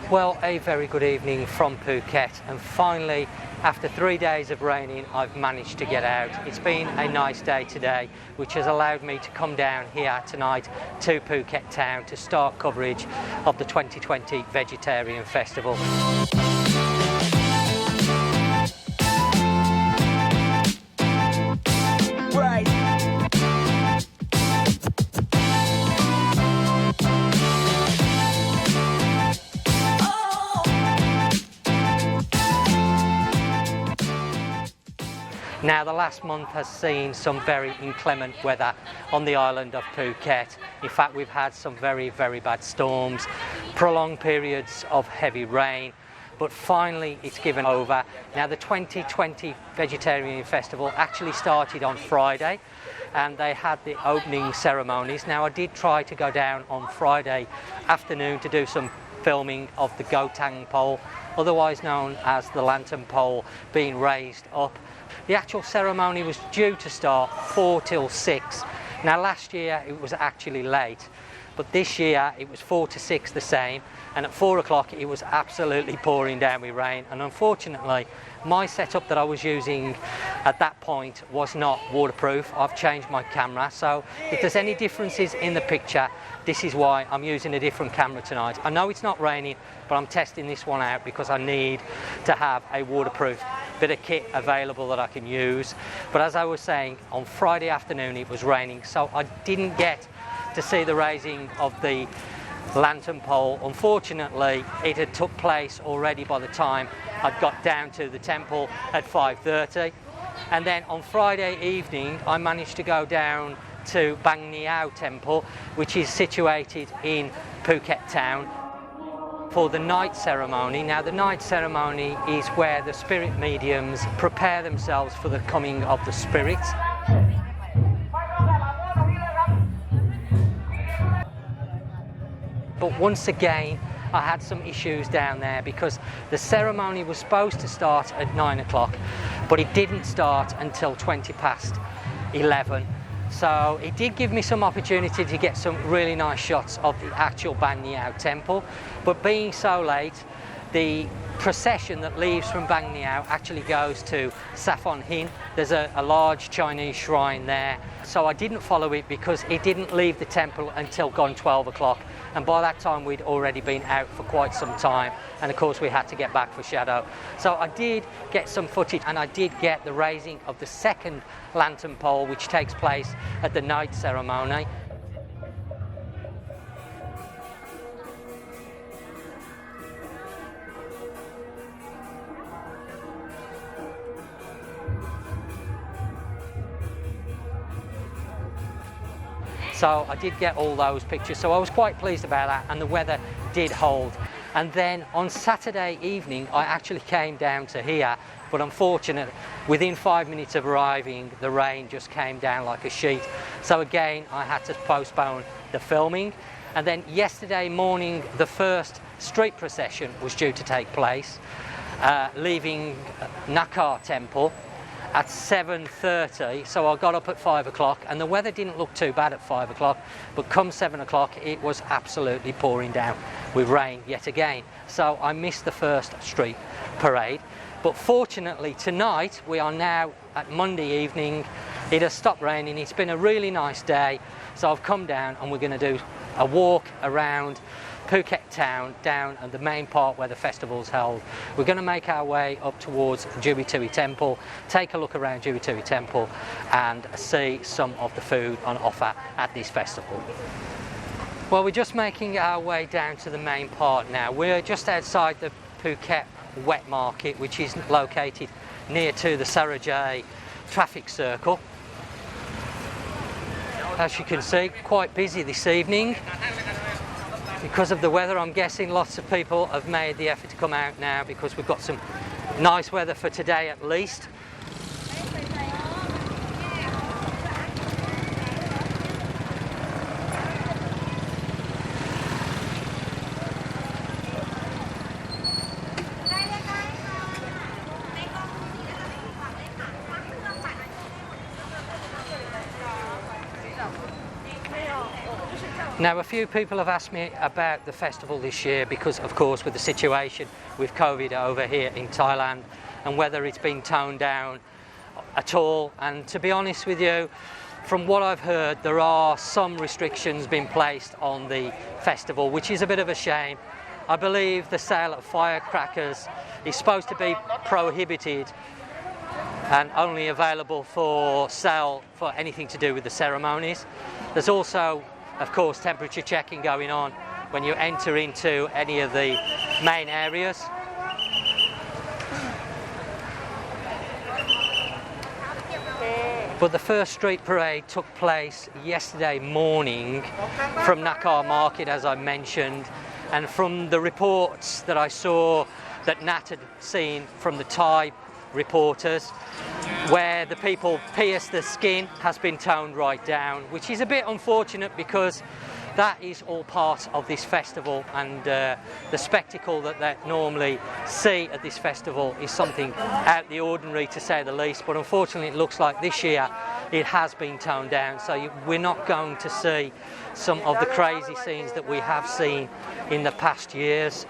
Well, a very good evening from Phuket, and finally, after 3 days of raining, I've managed to get out. It's been a nice day today, which has allowed me to come down here tonight to Phuket Town to start coverage of the 2020 Vegetarian Festival. Right. Now, the last month has seen some very inclement weather on the island of Phuket. In fact, we've had some very, very bad storms, prolonged periods of heavy rain, but finally it's given over. Now, the 2020 Vegetarian Festival actually started on Friday, and they had the opening ceremonies. Now, I did try to go down on Friday afternoon to do some filming of the Teng Pole, otherwise known as the lantern pole, being raised up. The actual ceremony was due to start 4 till 6. Now, last year it was actually late, but this year it was 4 to 6 the same, and at 4 o'clock it was absolutely pouring down with rain, and unfortunately my setup that I was using at that point was not waterproof. I've changed my camera, so if there's any differences in the picture, this is why I'm using a different camera tonight. I know it's not raining, but I'm testing this one out because I need to have a waterproof bit of kit available that I can use. But as I was saying, on Friday afternoon it was raining, so I didn't get to see the raising of the lantern pole. Unfortunately, it had took place already by the time I'd got down to the temple at 5:30. And then on Friday evening I managed to go down to Bang Niao Temple, which is situated in Phuket Town, for the night ceremony. Now, the night ceremony is where the spirit mediums prepare themselves for the coming of the spirits. But once again, I had some issues down there because the ceremony was supposed to start at 9 o'clock, but it didn't start until 20 past 11. So it did give me some opportunity to get some really nice shots of the actual Bang Niao temple, but being so late, the procession that leaves from Bang Niao actually goes to Saffron Hin. There's a large Chinese shrine there, so I didn't follow it because it didn't leave the temple until gone 12 o'clock, and by that time we'd already been out for quite some time, and of course we had to get back for shadow. So I did get some footage, and I did get the raising of the second lantern pole, which takes place at the night ceremony. So I did get all those pictures, so I was quite pleased about that, and the weather did hold. And then on Saturday evening I actually came down to here, but unfortunately within 5 minutes of arriving the rain just came down like a sheet, so again I had to postpone the filming. And then yesterday morning the first street procession was due to take place, leaving Nakar Temple at 7:30, so I got up at 5 o'clock, and the weather didn't look too bad at 5 o'clock, but come 7 o'clock it was absolutely pouring down with rain yet again, so I missed the first street parade. But fortunately tonight, we are now at Monday evening, it has stopped raining, it's been a really nice day, so I've come down and we're going to do a walk around Phuket Town, down at the main part where the festival's held. We're going to make our way up towards Jui Tui Temple, take a look around Jui Tui Temple and see some of the food on offer at this festival. Well, we're just making our way down to the main part now. We're just outside the Phuket Wet Market, which is located near to the Sarajay traffic circle. As you can see, quite busy this evening. Because of the weather, I'm guessing lots of people have made the effort to come out now because we've got some nice weather for today at least. Now, a few people have asked me about the festival this year because, of course, with the situation with COVID over here in Thailand and whether it's been toned down at all. And to be honest with you, from what I've heard, there are some restrictions being placed on the festival, which is a bit of a shame. I believe the sale of firecrackers is supposed to be prohibited and only available for sale for anything to do with the ceremonies. There's also, of course, temperature checking going on when you enter into any of the main areas. But the first street parade took place yesterday morning from Nakar Market, as I mentioned, and from the reports that I saw that Nat had seen from the Thai reporters, where the people pierce the skin has been toned right down, which is a bit unfortunate because that is all part of this festival, and the spectacle that they normally see at this festival is something out the ordinary, to say the least. But unfortunately it looks like this year it has been toned down, so we're not going to see some of the crazy scenes that we have seen in the past years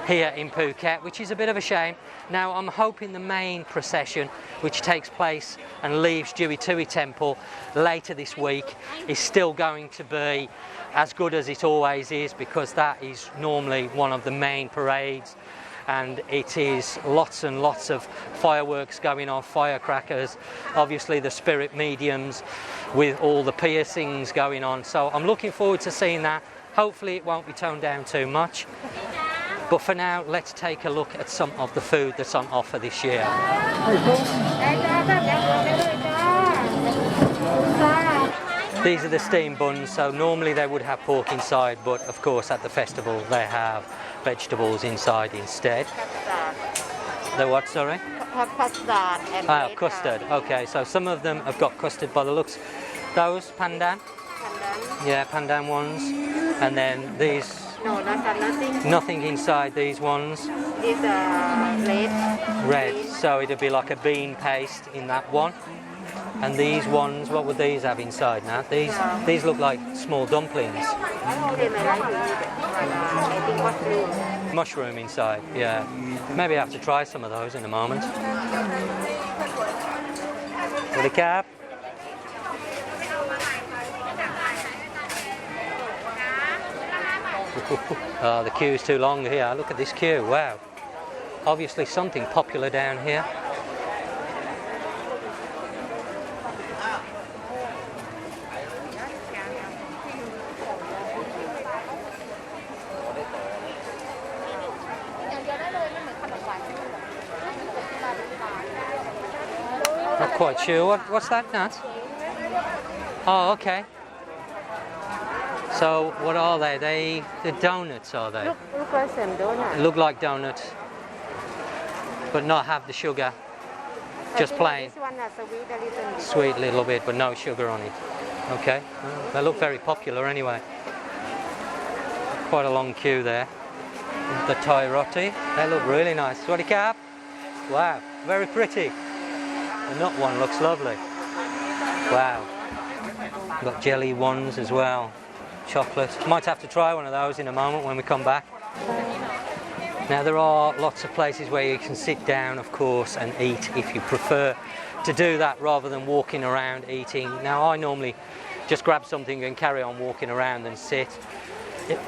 here in Phuket, which is a bit of a shame. Now, I'm hoping the main procession, which takes place and leaves Jui Tui Temple later this week, is still going to be as good as it always is, because that is normally one of the main parades, and it is lots and lots of fireworks going off, firecrackers, obviously the spirit mediums with all the piercings going on. So I'm looking forward to seeing that. Hopefully it won't be toned down too much. But for now, let's take a look at some of the food that's on offer this year. These are the steamed buns, so normally they would have pork inside, but of course at the festival they have vegetables inside instead. The what, sorry? Custard and custard. Okay, so some of them have got custard by the looks. Those pandan? Yeah, pandan ones. And then these... No, nothing. Nothing inside these ones. These are red. Red, so it'd be like a bean paste in that one. And these ones, what would these have inside now? These look like small dumplings. They may like to eat it. I think Mushroom inside, yeah. Maybe I have to try some of those in a moment. With a cap. Oh, the queue's too long here. Look at this queue, wow. Obviously something popular down here. Not quite sure. What's that, Nat? Oh, okay. So what are they? The donuts, are they? Look like some donuts. Look like donuts, but not have the sugar. Just plain. This one has sweet a little bit. Sweet little bit, but no sugar on it. Okay. They look very popular anyway. Quite a long queue there. The Thai roti. They look really nice. Swadee Kap. Wow, very pretty. The nut one looks lovely. Wow. Got jelly ones as well. Chocolate. Might have to try one of those in a moment when we come back. Now there are lots of places where you can sit down, of course, and eat if you prefer to do that rather than walking around eating. Now I normally just grab something and carry on walking around and sit.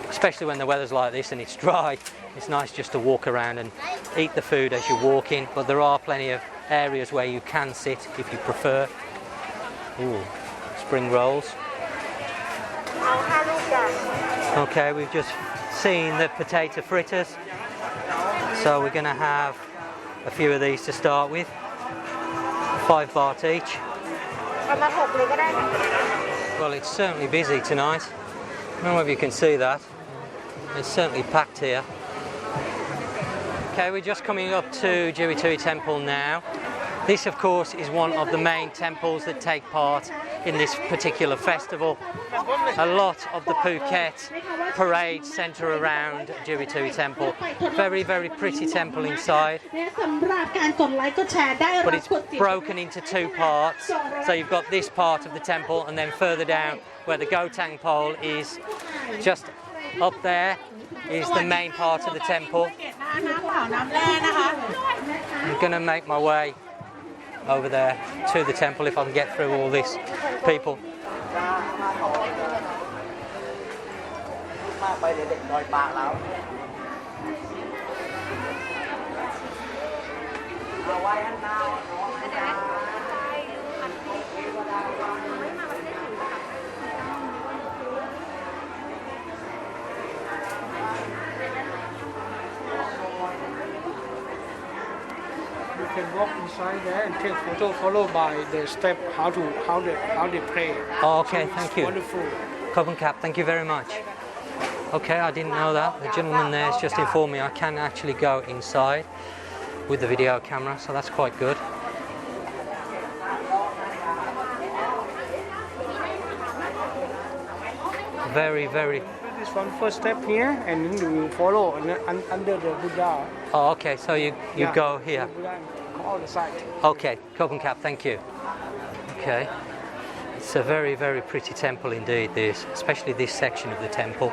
Especially when the weather's like this and it's dry, it's nice just to walk around and eat the food as you're walking, but there are plenty of areas where you can sit if you prefer. Ooh, spring rolls. Okay, we've just seen the potato fritters, so we're going to have a few of these to start with. 5 baht each. Well, it's certainly busy tonight. I don't know if you can see that. It's certainly packed here. Okay, we're just coming up to Jui Tui Temple now. This, of course, is one of the main temples that take part in this particular festival. A lot of the Phuket parades centre around Jui Tui Temple. Very, very pretty temple inside. But it's broken into 2 parts. So you've got this part of the temple, and then further down where the Teng Pole is, Just up there is the main part of the temple. I'm going to make my way over there to the temple if I can get through all this people. You can walk inside there and take photo, followed by the step how they pray. Oh, okay, thank you. Wonderful. Coven cap, thank you very much. Okay, I didn't know that. The gentleman there has just informed me I can actually go inside with the video camera, so that's quite good. Very, very. This one first step here, and then you follow under the Buddha. Oh, okay, so you go here. All the side. Okay, Coven cap, thank you. Okay. It's a very, very pretty temple indeed, this, especially this section of the temple.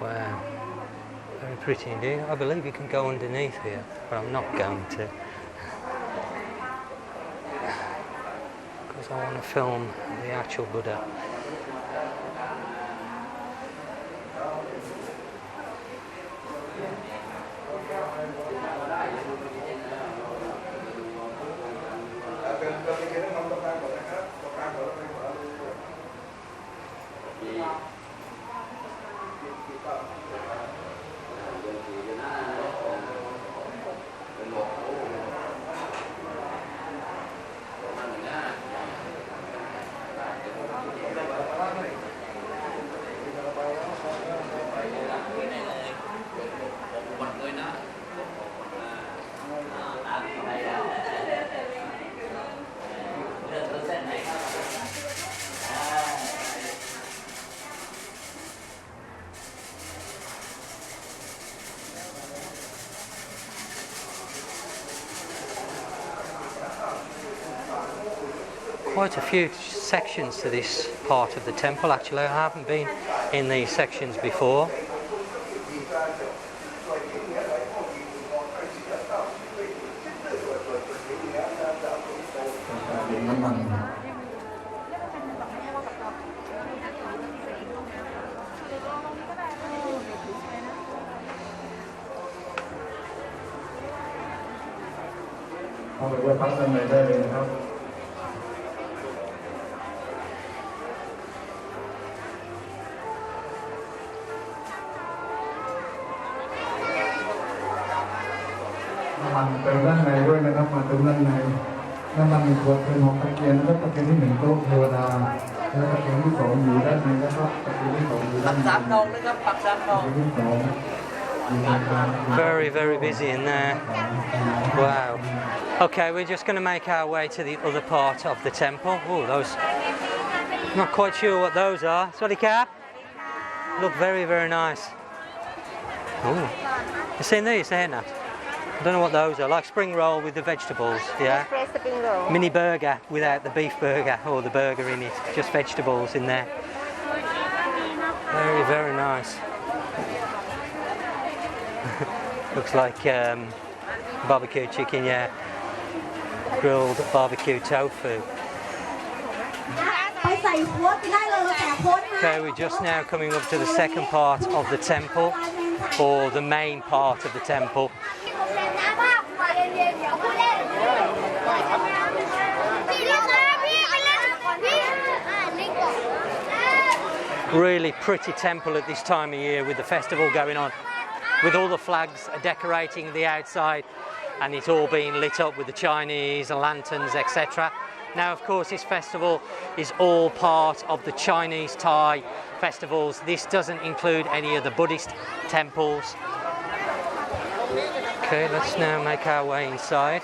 Wow, very pretty indeed. I believe you can go underneath here, but I'm not going to. Because I want to film the actual Buddha. Quite a few sections to this part of the temple actually. I haven't been in these sections before. Very, very busy in there. Wow. Okay, we're just going to make our way to the other part of the temple. Oh, those. Not quite sure what those are. Sorry, Cap. Look very, very nice. Oh, you seen these? Saying that? I don't know what those are. Like spring roll with the vegetables. Yeah. Spring roll. Mini burger without the beef burger or the burger in it. Just vegetables in there. Very, very nice. Looks like barbecue chicken, yeah. Grilled barbecue tofu. Okay, we're just now coming up to the second part of the temple, or the main part of the temple. Really pretty temple at this time of year with the festival going on, with all the flags decorating the outside, and it's all being lit up with the Chinese and lanterns, etc. Now, of course, this festival is all part of the Chinese Thai festivals. This doesn't include any of the Buddhist temples. Okay, let's now make our way inside.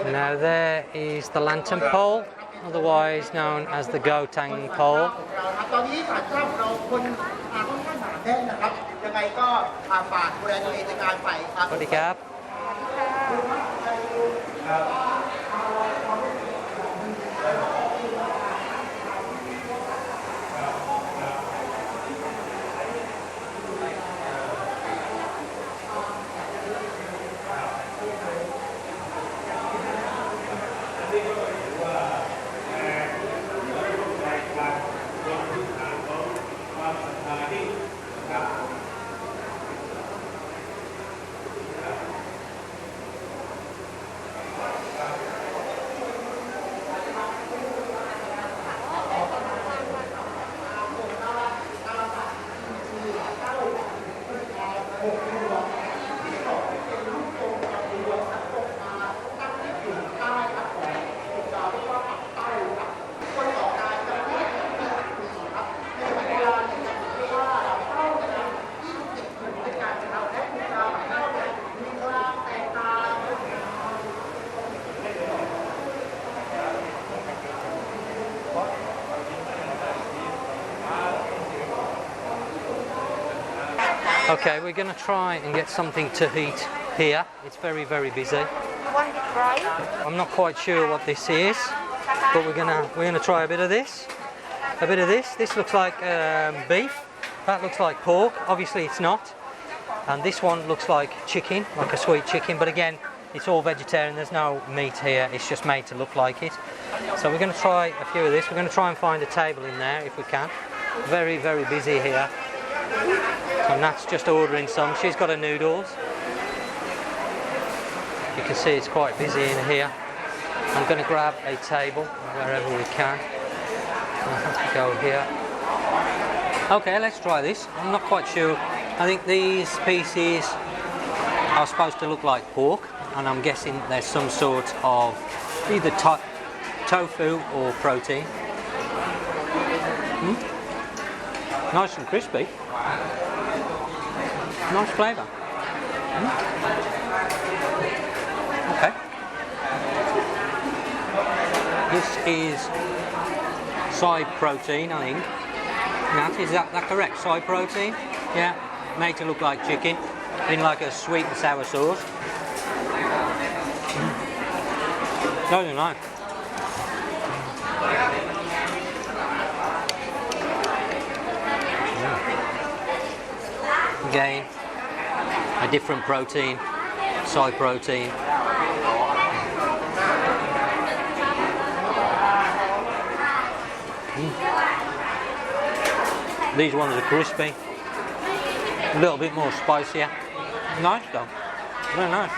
Now there is the lantern pole, otherwise known as the Teng Pole. Bodyguard. Okay, we're going to try and get something to eat here. It's very, very busy. I'm not quite sure what this is, but we're gonna try a bit of this. A bit of this. This looks like beef. That looks like pork. Obviously, it's not. And this one looks like chicken, like a sweet chicken. But again, it's all vegetarian. There's no meat here. It's just made to look like it. So we're going to try a few of this. We're going to try and find a table in there if we can. Very, very busy here. So Nat's just ordering some. She's got her noodles. You can see it's quite busy in here. I'm going to grab a table wherever we can. I'll have to go here. Okay, let's try this. I'm not quite sure. I think these pieces are supposed to look like pork, and I'm guessing there's some sort of either tofu or protein. Nice and crispy. Nice flavour. Okay. This is soy protein, I think. Nat, is that correct? Soy protein? Yeah. Made to look like chicken in like a sweet and sour sauce. Very nice. Again, a different protein, soy protein. These ones are crispy, a little bit more spicier. Nice though, very nice.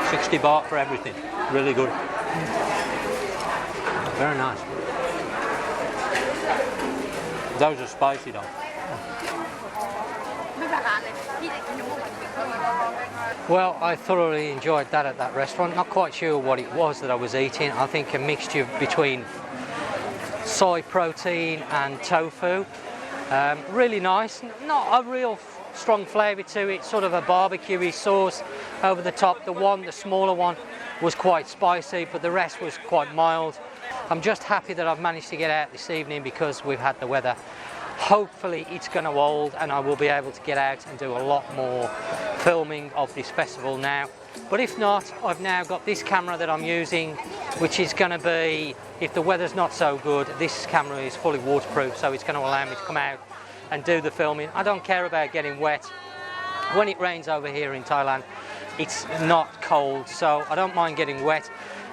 60 baht for everything, really good. Very nice. Those are spicy though. Well, I thoroughly enjoyed that at that restaurant. Not quite sure what it was that I was eating. I think a mixture between soy protein and tofu. Really nice. Not a real strong flavour to it. Sort of a barbecue-y sauce over the top. The smaller one, was quite spicy, but the rest was quite mild. I'm just happy that I've managed to get out this evening because we've had the weather. Hopefully it's going to hold and I will be able to get out and do a lot more filming of this festival now. But if not, I've now got this camera that I'm using, which is going to be, if the weather's not so good, this camera is fully waterproof, so it's going to allow me to come out and do the filming. I don't care about getting wet. When it rains over here in Thailand, it's not cold, so I don't mind getting wet.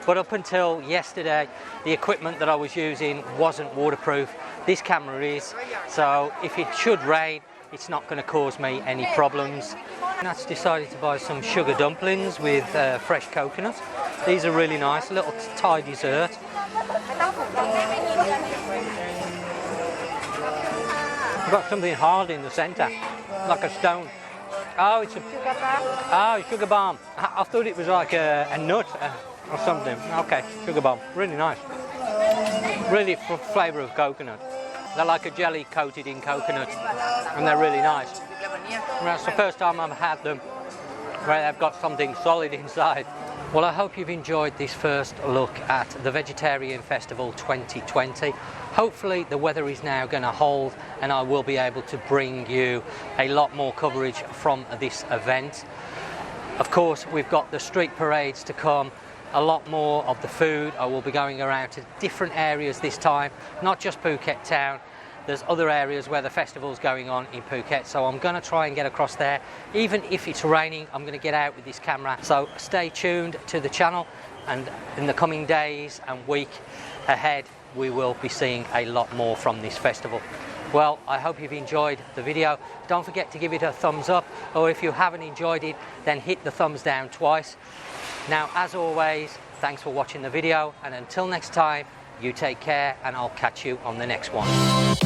But up until yesterday, the equipment that I was using wasn't waterproof. This camera is, so if it should rain, it's not going to cause me any problems. Nat's decided to buy some sugar dumplings with fresh coconut. These are really nice, a little Thai dessert. We've got something hard in the centre, like a stone. Oh, it's a sugar bomb. I thought it was like a nut or something. Okay, sugar bomb. Really nice. Really flavour of coconut. They're like a jelly coated in coconut, and they're really nice. And that's the first time I've had them where they've got something solid inside. Well, I hope you've enjoyed this first look at the Vegetarian Festival 2020. Hopefully the weather is now going to hold and I will be able to bring you a lot more coverage from this event. Of course, we've got the street parades to come, a lot more of the food. I will be going around to different areas this time, not just Phuket Town. There's other areas where the festival's going on in Phuket, so I'm going to try and get across there. Even if it's raining, I'm going to get out with this camera. So stay tuned to the channel, and in the coming days and week ahead, we will be seeing a lot more from this festival. Well, I hope you've enjoyed the video. Don't forget to give it a thumbs up, or if you haven't enjoyed it, then hit the thumbs down twice. Now, as always, thanks for watching the video, and until next time, you take care, and I'll catch you on the next one.